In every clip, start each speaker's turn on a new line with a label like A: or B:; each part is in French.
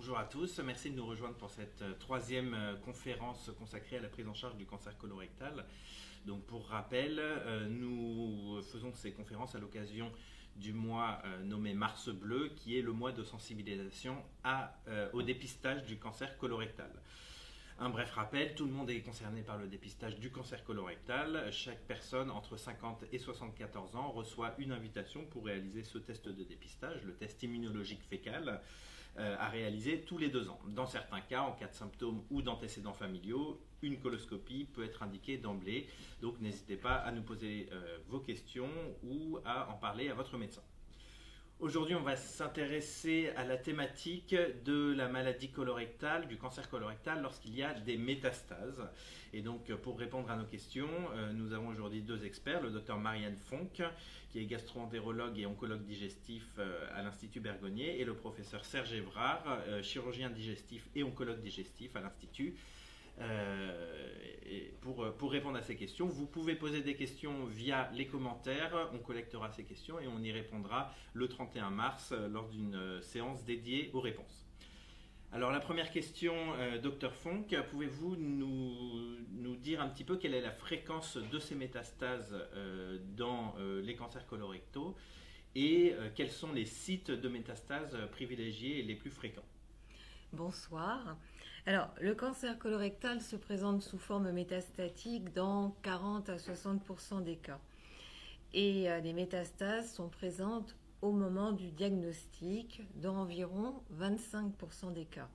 A: Bonjour à tous, merci de nous rejoindre pour cette troisième conférence consacrée à la prise en charge du cancer colorectal. Donc pour rappel, nous faisons ces conférences à l'occasion du mois nommé Mars Bleu, qui est le mois de sensibilisation au dépistage du cancer colorectal. Un bref rappel, tout le monde est concerné par le dépistage du cancer colorectal. Chaque personne entre 50 et 74 ans reçoit une invitation pour réaliser ce test de dépistage, le test immunologique fécal, à réaliser tous les 2 ans. Dans certains cas, en cas de symptômes ou d'antécédents familiaux, une coloscopie peut être indiquée d'emblée. Donc n'hésitez pas à nous poser vos questions ou à en parler à votre médecin. Aujourd'hui, on va s'intéresser à la thématique de la maladie colorectale, du cancer colorectal lorsqu'il y a des métastases. Et donc, pour répondre à nos questions, nous avons aujourd'hui 2 experts, le docteur Marianne Fonck, qui est gastro-entérologue et oncologue digestif à l'Institut Bergonié, et le professeur Serge Evrard, chirurgien digestif et oncologue digestif à l'Institut. Pour répondre à ces questions, vous pouvez poser des questions via les commentaires, on collectera ces questions et on y répondra le 31 mars lors d'une séance dédiée aux réponses. Alors la première question, Dr Fonck, pouvez-vous nous dire un petit peu quelle est la fréquence de ces métastases dans les cancers colorectaux et quels sont les sites de métastases privilégiés et les plus fréquents?
B: Bonsoir. Alors, le cancer colorectal se présente sous forme métastatique dans 40 à 60% des cas. Et les métastases sont présentes au moment du diagnostic dans environ 25% des cas.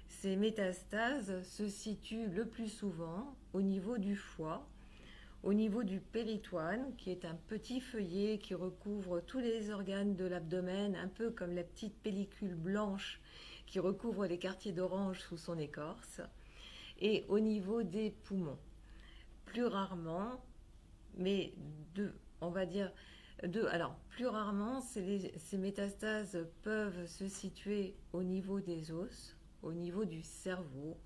B: Ces métastases se situent le plus souvent au niveau du foie, au niveau du péritoine, qui est un petit feuillet qui recouvre tous les organes de l'abdomen, un peu comme la petite pellicule blanche qui recouvre les quartiers d'orange sous son écorce, et au niveau des poumons. Plus rarement, mais plus rarement, ces métastases peuvent se situer au niveau des os, au niveau du cerveau,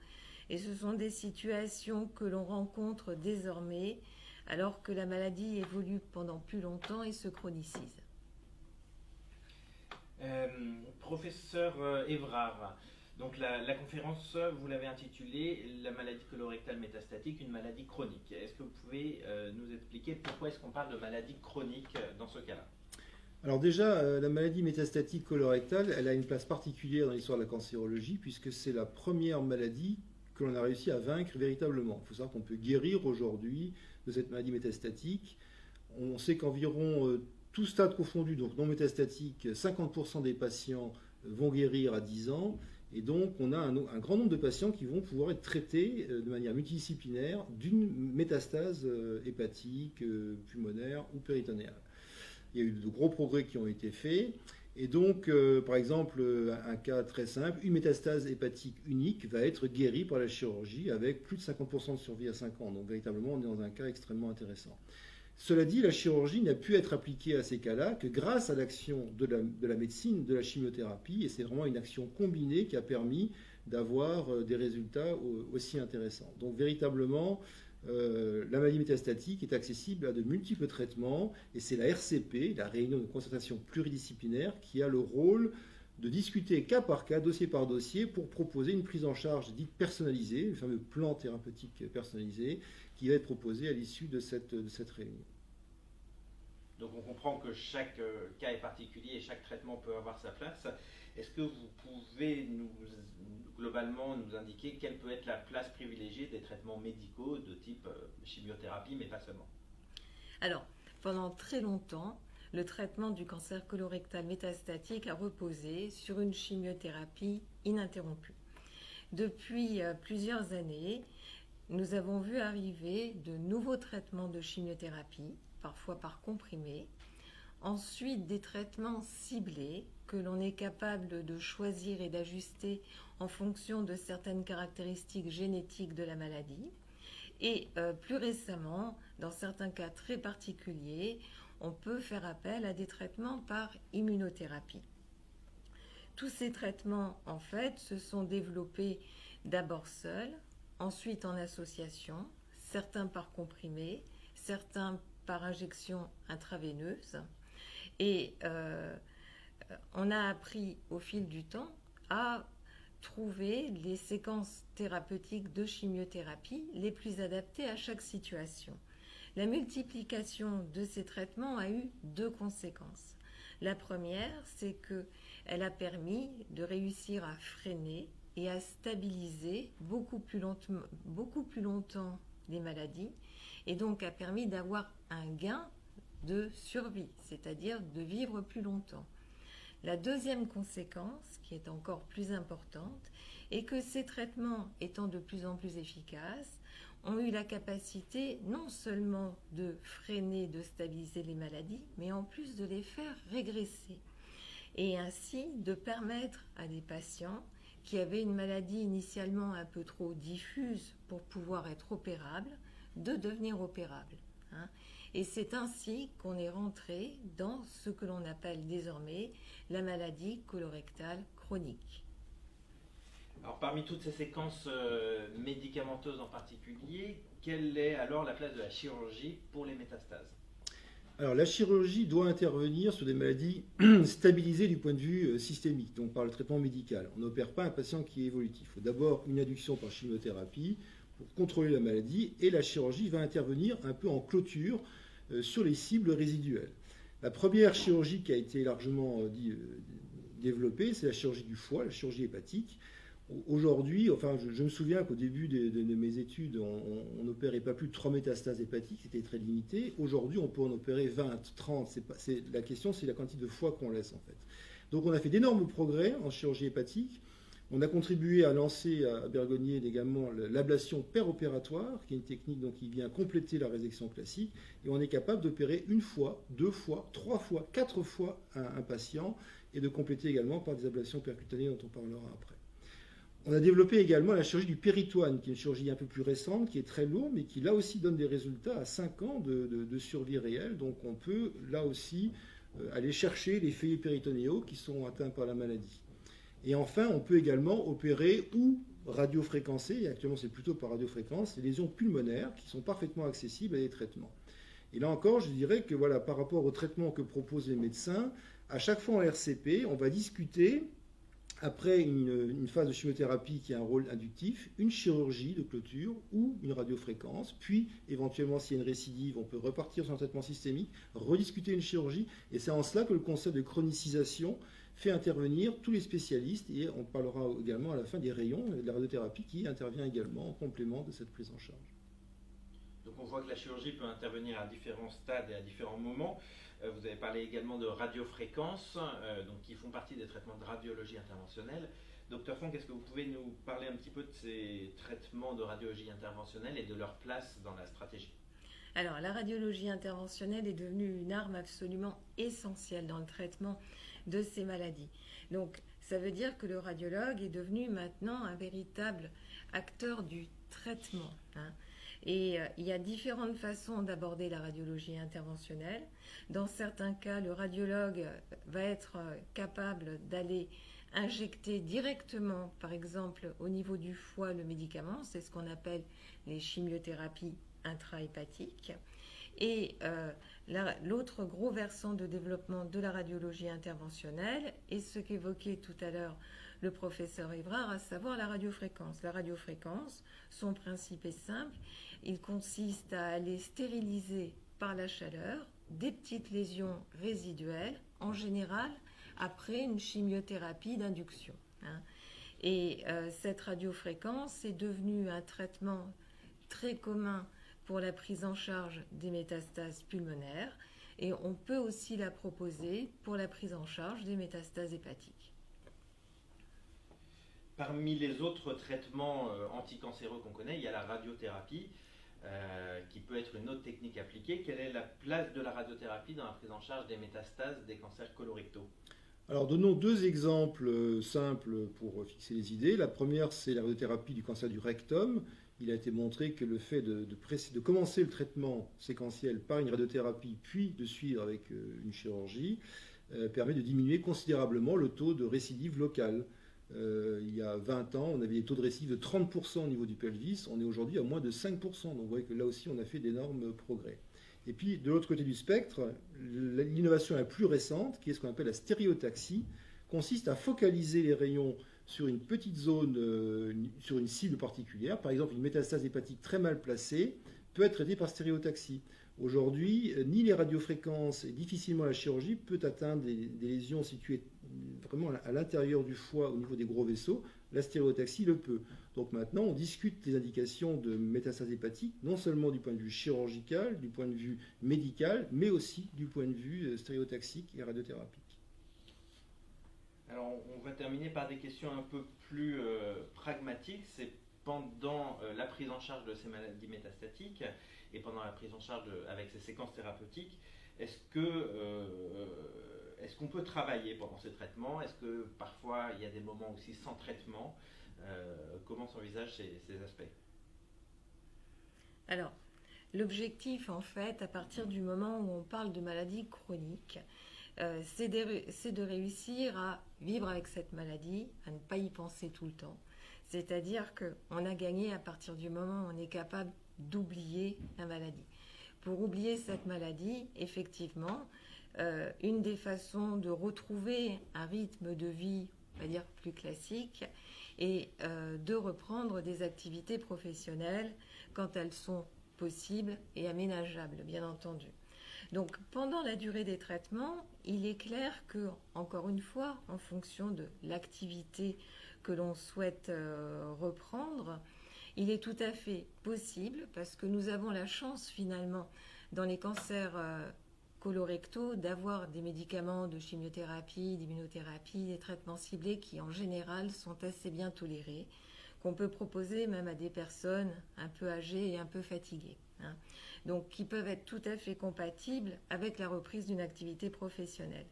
B: et ce sont des situations que l'on rencontre désormais alors que la maladie évolue pendant plus longtemps et se chronicise.
A: Professeur Evrard, donc la conférence, vous l'avez intitulée « La maladie colorectale métastatique, une maladie chronique ». Est-ce que vous pouvez nous expliquer pourquoi est-ce qu'on parle de maladie chronique dans ce cas-là?
C: Alors déjà, la maladie métastatique colorectale, elle a une place particulière dans l'histoire de la cancérologie puisque c'est la première maladie que l'on a réussi à vaincre véritablement. Il faut savoir qu'on peut guérir aujourd'hui de cette maladie métastatique. On sait qu'environ tout stade confondu, donc non métastatique, 50% des patients vont guérir à 10 ans. Et donc, on a un grand nombre de patients qui vont pouvoir être traités de manière multidisciplinaire d'une métastase hépatique, pulmonaire ou péritonéale. Il y a eu de gros progrès qui ont été faits. Et donc, par exemple, un cas très simple, une métastase hépatique unique va être guérie par la chirurgie avec plus de 50% de survie à 5 ans. Donc, véritablement, on est dans un cas extrêmement intéressant. Cela dit, la chirurgie n'a pu être appliquée à ces cas-là que grâce à l'action de la médecine, de la chimiothérapie, et c'est vraiment une action combinée qui a permis d'avoir des résultats aussi intéressants. Donc véritablement, la maladie métastatique est accessible à de multiples traitements, et c'est la RCP, la réunion de concertation pluridisciplinaire, qui a le rôle de discuter cas par cas, dossier par dossier, pour proposer une prise en charge dite personnalisée, le fameux plan thérapeutique personnalisé, qui va être proposé à l'issue de cette réunion.
A: Donc on comprend que chaque cas est particulier et chaque traitement peut avoir sa place. Est-ce que vous pouvez globalement nous indiquer quelle peut être la place privilégiée des traitements médicaux de type chimiothérapie, mais pas seulement?
B: Alors, pendant très longtemps, le traitement du cancer colorectal métastatique a reposé sur une chimiothérapie ininterrompue. Depuis plusieurs années, nous avons vu arriver de nouveaux traitements de chimiothérapie, parfois par comprimé, ensuite des traitements ciblés que l'on est capable de choisir et d'ajuster en fonction de certaines caractéristiques génétiques de la maladie, et plus récemment, dans certains cas très particuliers, on peut faire appel à des traitements par immunothérapie. Tous ces traitements, en fait, se sont développés d'abord seuls, ensuite en association, certains par comprimé, certains par injection intraveineuse. Et on a appris au fil du temps à trouver les séquences thérapeutiques de chimiothérapie les plus adaptées à chaque situation. La multiplication de ces traitements a eu 2 conséquences. La première, c'est qu'elle a permis de réussir à freiner et à stabiliser beaucoup plus longtemps les maladies, et donc a permis d'avoir un gain de survie, c'est-à-dire de vivre plus longtemps. La deuxième conséquence, qui est encore plus importante, est que ces traitements, étant de plus en plus efficaces, ont eu la capacité non seulement de freiner, de stabiliser les maladies, mais en plus de les faire régresser. Et ainsi de permettre à des patients qui avaient une maladie initialement un peu trop diffuse pour pouvoir être opérables, de devenir opérables. Et c'est ainsi qu'on est rentré dans ce que l'on appelle désormais la maladie colorectale chronique.
A: Alors, parmi toutes ces séquences médicamenteuses en particulier, quelle est alors la place de la chirurgie pour les métastases ?
C: Alors, la chirurgie doit intervenir sur des maladies stabilisées du point de vue systémique, donc par le traitement médical. On n'opère pas un patient qui est évolutif. Il faut d'abord une induction par chimiothérapie pour contrôler la maladie, et la chirurgie va intervenir un peu en clôture sur les cibles résiduelles. La première chirurgie qui a été largement développée, c'est la chirurgie du foie, la chirurgie hépatique. Aujourd'hui, je me souviens qu'au début de mes études, on n'opérait pas plus de 3 métastases hépatiques, c'était très limité. Aujourd'hui, on peut en opérer 20, 30. La question, c'est la quantité de foie qu'on laisse en fait. Donc on a fait d'énormes progrès en chirurgie hépatique. On a contribué à lancer à Bergonié également l'ablation péropératoire, qui est une technique donc, qui vient compléter la résection classique. Et on est capable d'opérer 1 fois, 2 fois, 3 fois, 4 fois un patient, et de compléter également par des ablations percutanées dont on parlera après. On a développé également la chirurgie du péritoine, qui est une chirurgie un peu plus récente, qui est très lourde, mais qui là aussi donne des résultats à 5 ans de survie réelle. Donc on peut là aussi aller chercher les feuillets péritonéaux qui sont atteints par la maladie. Et enfin, on peut également opérer ou radiofréquencer, et actuellement c'est plutôt par radiofréquence, les lésions pulmonaires qui sont parfaitement accessibles à des traitements. Et là encore, je dirais que voilà, par rapport aux traitements que proposent les médecins, à chaque fois en RCP, on va discuter, après une phase de chimiothérapie qui a un rôle inductif, une chirurgie de clôture ou une radiofréquence, puis éventuellement s'il y a une récidive, on peut repartir sur un traitement systémique, rediscuter une chirurgie, et c'est en cela que le concept de chronicisation fait intervenir tous les spécialistes, et on parlera également à la fin des rayons de la radiothérapie qui intervient également en complément de cette prise en charge.
A: Donc on voit que la chirurgie peut intervenir à différents stades et à différents moments. Vous avez parlé également de radiofréquences, donc qui font partie des traitements de radiologie interventionnelle. Docteur Fonck, est-ce que vous pouvez nous parler un petit peu de ces traitements de radiologie interventionnelle et de leur place dans la stratégie ?
B: Alors, la radiologie interventionnelle est devenue une arme absolument essentielle dans le traitement de ces maladies. Donc, ça veut dire que le radiologue est devenu maintenant un véritable acteur du traitement. Et il y a différentes façons d'aborder la radiologie interventionnelle. Dans certains cas, le radiologue va être capable d'aller injecter directement, par exemple, au niveau du foie, le médicament. C'est ce qu'on appelle les chimiothérapies intrahépatiques. Et l'autre gros versant de développement de la radiologie interventionnelle est ce qu'évoquait tout à l'heure le professeur Évrard, à savoir la radiofréquence. La radiofréquence, son principe est simple. Il consiste à aller stériliser par la chaleur des petites lésions résiduelles, en général après une chimiothérapie d'induction. Et cette radiofréquence est devenue un traitement très commun pour la prise en charge des métastases pulmonaires, et on peut aussi la proposer pour la prise en charge des métastases hépatiques.
A: Parmi les autres traitements anticancéreux qu'on connaît, il y a la radiothérapie, qui peut être une autre technique appliquée. Quelle est la place de la radiothérapie dans la prise en charge des métastases des cancers colorectaux ?
C: Alors, donnons 2 exemples simples pour fixer les idées. La première, c'est la radiothérapie du cancer du rectum. Il a été montré que le fait de commencer le traitement séquentiel par une radiothérapie, puis de suivre avec une chirurgie, permet de diminuer considérablement le taux de récidive locale. Il y a 20 ans, on avait des taux de récidive de 30% au niveau du pelvis. On est aujourd'hui à moins de 5%. Donc vous voyez que là aussi, on a fait d'énormes progrès. Et puis, de l'autre côté du spectre, l'innovation la plus récente, qui est ce qu'on appelle la stéréotaxie, consiste à focaliser les rayons sur une petite zone, sur une cible particulière. Par exemple, une métastase hépatique très mal placée peut être traitée par stéréotaxie. Aujourd'hui, ni les radiofréquences et difficilement la chirurgie peut atteindre des lésions situées vraiment à l'intérieur du foie au niveau des gros vaisseaux. La stéréotaxie le peut. Donc maintenant, on discute des indications de métastase hépatique, non seulement du point de vue chirurgical, du point de vue médical, mais aussi du point de vue stéréotaxique et radiothérapique.
A: Alors, on va terminer par des questions un peu plus pragmatiques. C'est pendant la prise en charge de ces maladies métastatiques et pendant la prise en charge avec ces séquences thérapeutiques, est-ce qu'on peut travailler pendant ces traitements? Est-ce que parfois il y a des moments aussi sans traitement? Comment s'envisagent ces aspects?
B: Alors, l'objectif, en fait, à partir du moment où on parle de maladie chronique, c'est de réussir à vivre avec cette maladie, à ne pas y penser tout le temps. C'est-à-dire qu'on a gagné à partir du moment où on est capable d'oublier la maladie. Pour oublier cette maladie, effectivement, une des façons de retrouver un rythme de vie, on va dire, plus classique, est de reprendre des activités professionnelles quand elles sont possibles et aménageables, bien entendu. Donc, pendant la durée des traitements, il est clair que, encore une fois, en fonction de l'activité que l'on souhaite reprendre, il est tout à fait possible, parce que nous avons la chance finalement dans les cancers colorectaux d'avoir des médicaments de chimiothérapie, d'immunothérapie, des traitements ciblés qui en général sont assez bien tolérés, qu'on peut proposer même à des personnes un peu âgées et un peu fatiguées, hein. Donc qui peuvent être tout à fait compatibles avec la reprise d'une activité professionnelle.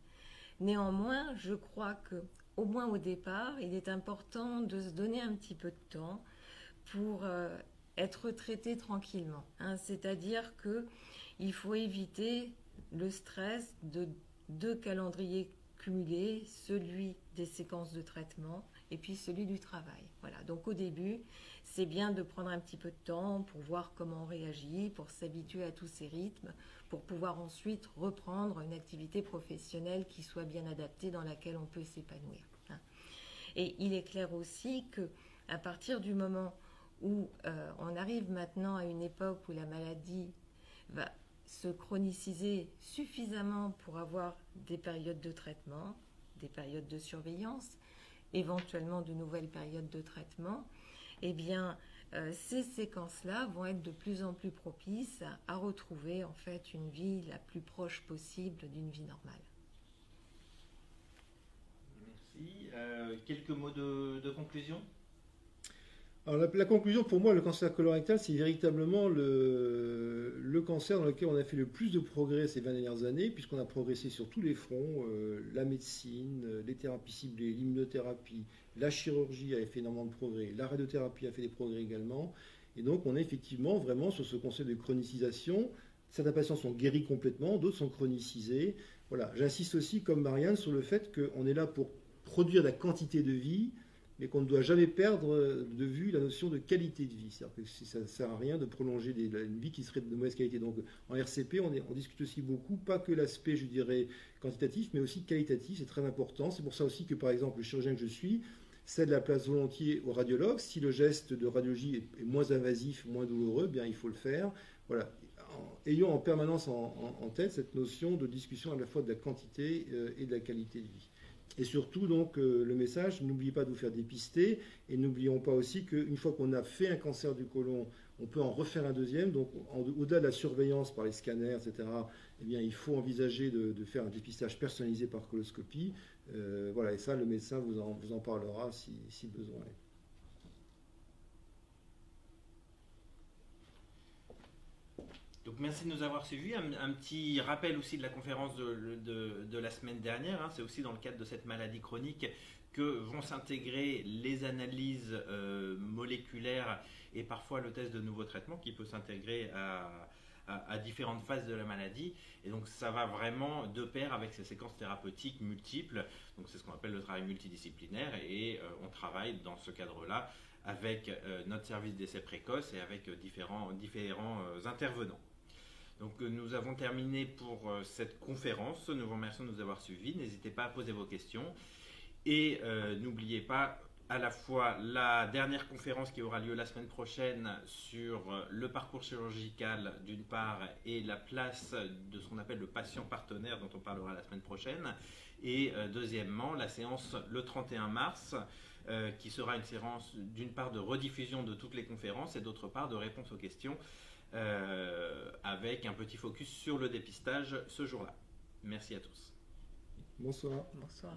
B: Néanmoins, je crois que, au moins au départ, il est important de se donner un petit peu de temps pour être traité tranquillement, hein. C'est-à-dire qu'il faut éviter le stress de deux calendriers cumulés, celui des séquences de traitement et puis celui du travail. Voilà. Donc au début, c'est bien de prendre un petit peu de temps pour voir comment on réagit, pour s'habituer à tous ces rythmes, pour pouvoir ensuite reprendre une activité professionnelle qui soit bien adaptée, dans laquelle on peut s'épanouir, hein. Et il est clair aussi qu'à partir du moment où on arrive maintenant à une époque où la maladie va se chroniciser suffisamment pour avoir des périodes de traitement, des périodes de surveillance, éventuellement de nouvelles périodes de traitement, eh bien, ces séquences-là vont être de plus en plus propices à retrouver en fait une vie la plus proche possible d'une vie normale.
A: Merci. Quelques mots de conclusion?
C: Alors la conclusion pour moi, le cancer colorectal, c'est véritablement le cancer dans lequel on a fait le plus de progrès ces 20 dernières années, puisqu'on a progressé sur tous les fronts, la médecine, les thérapies ciblées, l'immunothérapie, la chirurgie a fait énormément de progrès, la radiothérapie a fait des progrès également, et donc on est effectivement vraiment sur ce concept de chronicisation. Certains patients sont guéris complètement, d'autres sont chronicisés. Voilà. J'insiste aussi, comme Marianne, sur le fait qu'on est là pour produire la quantité de vie, mais qu'on ne doit jamais perdre de vue la notion de qualité de vie. C'est-à-dire que ça ne sert à rien de prolonger une vie qui serait de mauvaise qualité. Donc en RCP, on discute aussi beaucoup, pas que l'aspect, je dirais, quantitatif, mais aussi qualitatif, c'est très important. C'est pour ça aussi que, par exemple, le chirurgien que je suis cède la place volontiers au radiologue. Si le geste de radiologie est moins invasif, moins douloureux, bien il faut le faire. Voilà. Ayons en permanence en tête cette notion de discussion à la fois de la quantité et de la qualité de vie. Et surtout, donc, le message, n'oubliez pas de vous faire dépister, et n'oublions pas aussi qu'une fois qu'on a fait un cancer du côlon, on peut en refaire un deuxième. Donc, au-delà de la surveillance par les scanners, etc., eh bien, il faut envisager de faire un dépistage personnalisé par coloscopie. Voilà, et ça, le médecin vous en parlera si besoin est.
A: Donc merci de nous avoir suivis. Un petit rappel aussi de la conférence de la semaine dernière, hein. C'est aussi dans le cadre de cette maladie chronique que vont s'intégrer les analyses moléculaires et parfois le test de nouveau traitement qui peut s'intégrer à différentes phases de la maladie. Et donc ça va vraiment de pair avec ces séquences thérapeutiques multiples. Donc c'est ce qu'on appelle le travail multidisciplinaire, et on travaille dans ce cadre-là avec notre service d'essai précoce et avec différents intervenants. Donc nous avons terminé pour cette conférence. Nous vous remercions de nous avoir suivis. N'hésitez pas à poser vos questions. Et n'oubliez pas, à la fois la dernière conférence qui aura lieu la semaine prochaine sur le parcours chirurgical d'une part et la place de ce qu'on appelle le patient partenaire dont on parlera la semaine prochaine, et deuxièmement la séance le 31 mars qui sera une séance d'une part de rediffusion de toutes les conférences et d'autre part de réponse aux questions avec un petit focus sur le dépistage ce jour-là. Merci à tous.
C: Bonsoir.
B: Bonsoir.